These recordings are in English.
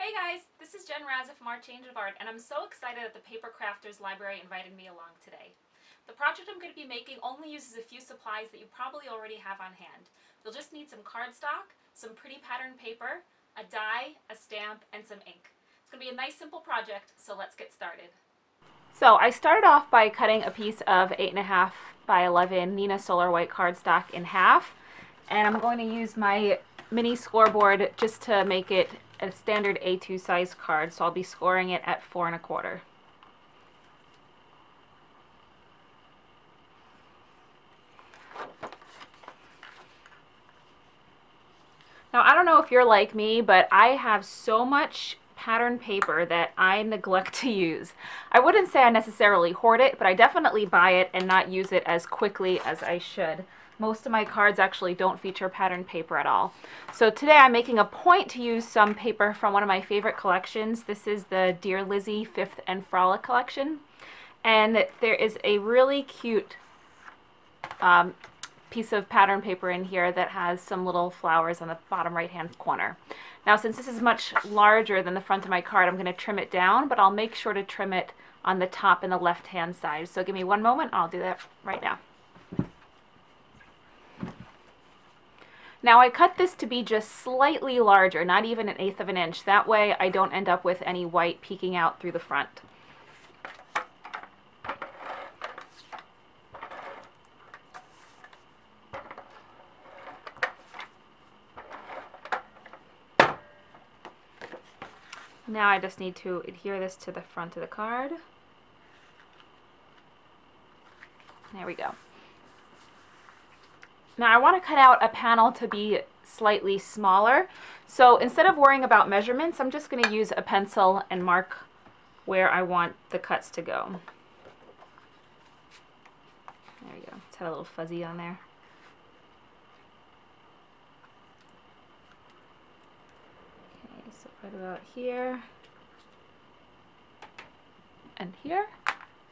Hey guys, this is Jen Razza from Art Change of Art, and I'm so excited that the Paper Crafters Library invited me along today. The project I'm going to be making only uses a few supplies that you probably already have on hand. You'll just need some cardstock, some pretty patterned paper, a die, a stamp, and some ink. It's going to be a nice simple project, so let's get started. So I started off by cutting a piece of 8.5 by 11 Neenah Solar White cardstock in half, and I'm going to use my mini scoreboard just to make it a standard A2 size card, so I'll be scoring it at 4 1/4. Now I don't know if you're like me, but I have so much pattern paper that I neglect to use. I wouldn't say I necessarily hoard it, but I definitely buy it and not use it as quickly as I should. Most of my cards actually don't feature patterned paper at all. So today I'm making a point to use some paper from one of my favorite collections. This is the Dear Lizzy 5th and Frolic collection. And there is a really cute piece of pattern paper in here that has some little flowers on the bottom right hand corner. Now since this is much larger than the front of my card, I'm going to trim it down, but I'll make sure to trim it on the top and the left hand side. So give me one moment, I'll do that right now. Now I cut this to be just slightly larger, not even 1/8 of an inch. That way I don't end up with any white peeking out through the front. Now I just need to adhere this to the front of the card. There we go. Now I want to cut out a panel to be slightly smaller. So instead of worrying about measurements, I'm just going to use a pencil and mark where I want the cuts to go. There we go. It's had a little fuzzy on there. Okay, so right about here and here.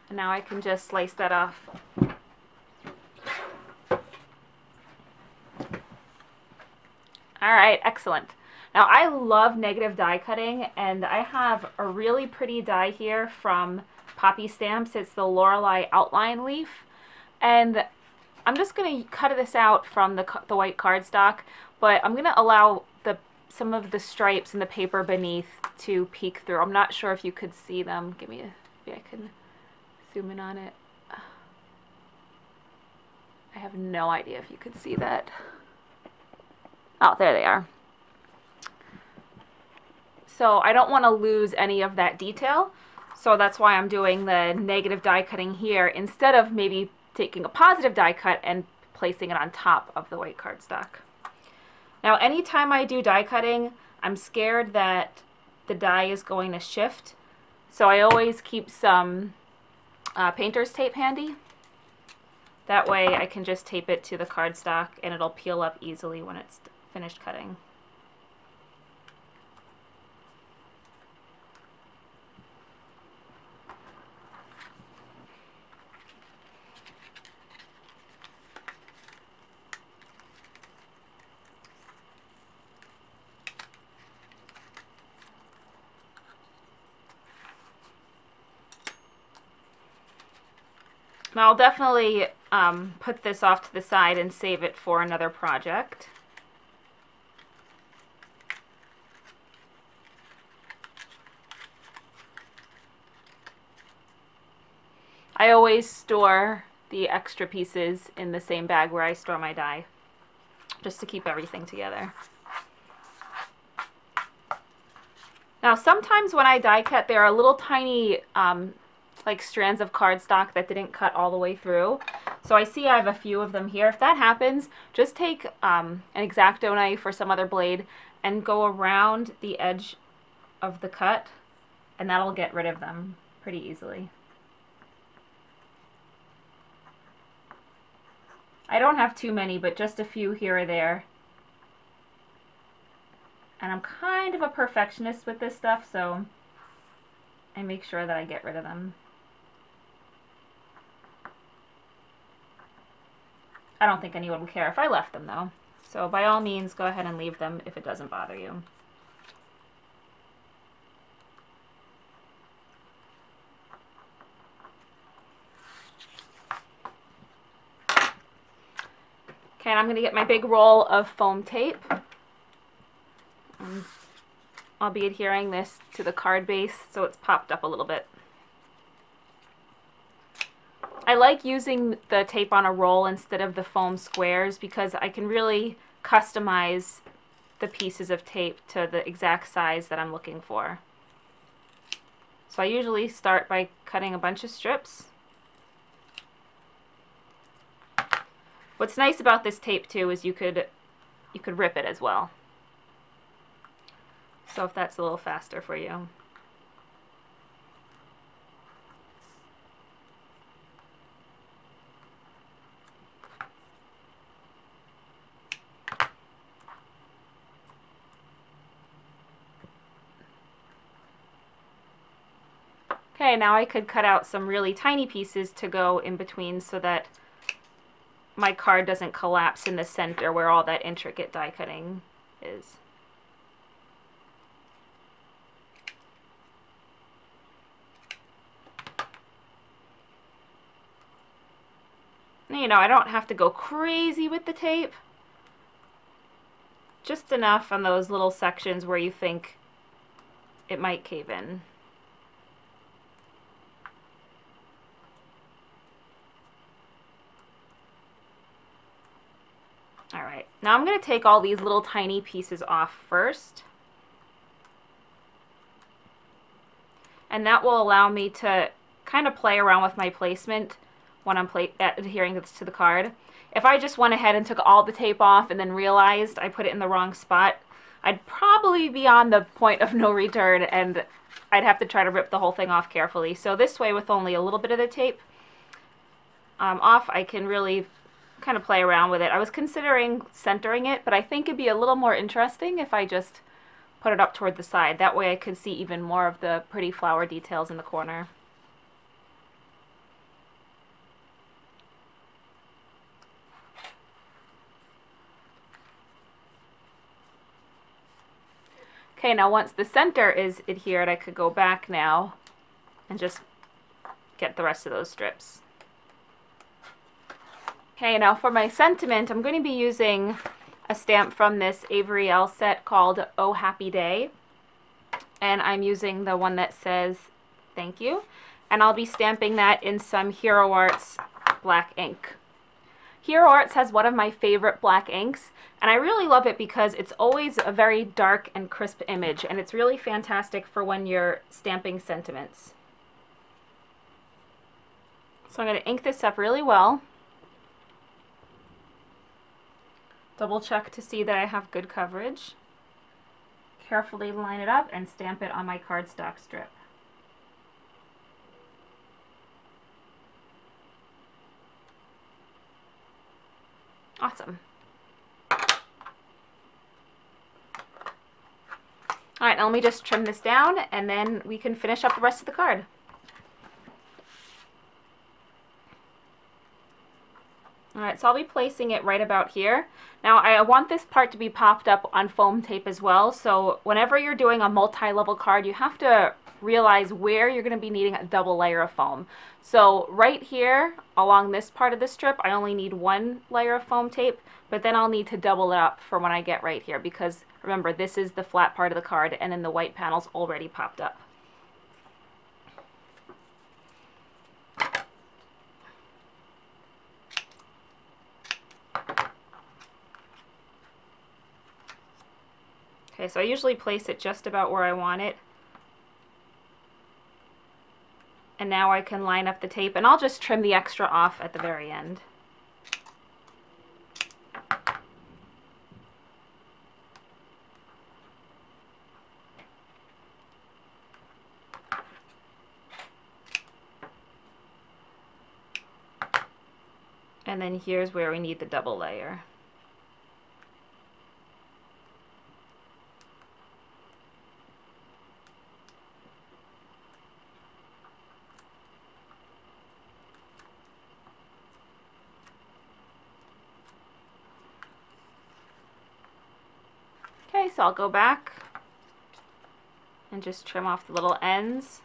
And now I can just slice that off. All right, excellent. Now I love negative die cutting, and I have a really pretty die here from Poppy Stamps. It's the Lorelei outline leaf, and I'm just going to cut this out from the white cardstock, but I'm going to allow some of the stripes in the paper beneath to peek through. I'm not sure if you could see them. Maybe I can zoom in on it. I have no idea if you could see that. Oh, there they are. So I don't want to lose any of that detail, so that's why I'm doing the negative die cutting here instead of maybe taking a positive die cut and placing it on top of the white cardstock. Now anytime I do die cutting, I'm scared that the die is going to shift, so I always keep some painter's tape handy. That way I can just tape it to the cardstock and it'll peel up easily when it's finished cutting. Now I'll definitely put this off to the side and save it for another project. I always store the extra pieces in the same bag where I store my die, just to keep everything together. Now sometimes when I die cut, there are little tiny like strands of cardstock that didn't cut all the way through. So I see I have a few of them here. If that happens, just take an X-Acto knife or some other blade and go around the edge of the cut, and that'll get rid of them pretty easily. I don't have too many, but just a few here or there. And I'm kind of a perfectionist with this stuff, so I make sure that I get rid of them. I don't think anyone would care if I left them though. So by all means, go ahead and leave them if it doesn't bother you. Okay, and I'm going to get my big roll of foam tape. And I'll be adhering this to the card base so it's popped up a little bit. I like using the tape on a roll instead of the foam squares because I can really customize the pieces of tape to the exact size that I'm looking for. So I usually start by cutting a bunch of strips. What's nice about this tape too is you could rip it as well. So if that's a little faster for you. Okay, now I could cut out some really tiny pieces to go in between so that my card doesn't collapse in the center where all that intricate die cutting is. You know, I don't have to go crazy with the tape. Just enough on those little sections where you think it might cave in. Alright, now I'm going to take all these little tiny pieces off first. And that will allow me to kind of play around with my placement when I'm adhering this to the card. If I just went ahead and took all the tape off and then realized I put it in the wrong spot, I'd probably be on the point of no return and I'd have to try to rip the whole thing off carefully. So this way, with only a little bit of the tape off, I can really kind of play around with it. I was considering centering it, but I think it'd be a little more interesting if I just put it up toward the side. That way I could see even more of the pretty flower details in the corner. Okay, now once the center is adhered, I could go back now and just get the rest of those strips. Okay, now for my sentiment, I'm going to be using a stamp from this Avery Elle set called Oh Happy Day. And I'm using the one that says thank you. And I'll be stamping that in some Hero Arts black ink. Hero Arts has one of my favorite black inks, and I really love it because it's always a very dark and crisp image, and it's really fantastic for when you're stamping sentiments. So I'm going to ink this up really well. Double check to see that I have good coverage. Carefully line it up and stamp it on my cardstock strip. Awesome. Alright, now let me just trim this down and then we can finish up the rest of the card. Alright, so I'll be placing it right about here. Now I want this part to be popped up on foam tape as well, so whenever you're doing a multi-level card, you have to realize where you're going to be needing a double layer of foam. So right here, along this part of the strip, I only need one layer of foam tape, but then I'll need to double it up for when I get right here, because remember, this is the flat part of the card, and then the white panel's already popped up. Okay, so I usually place it just about where I want it. And now I can line up the tape, and I'll just trim the extra off at the very end. And then here's where we need the double layer. Okay, so I'll go back and just trim off the little ends.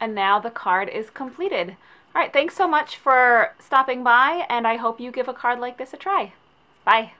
And now the card is completed. All right, thanks so much for stopping by, and I hope you give a card like this a try. Bye.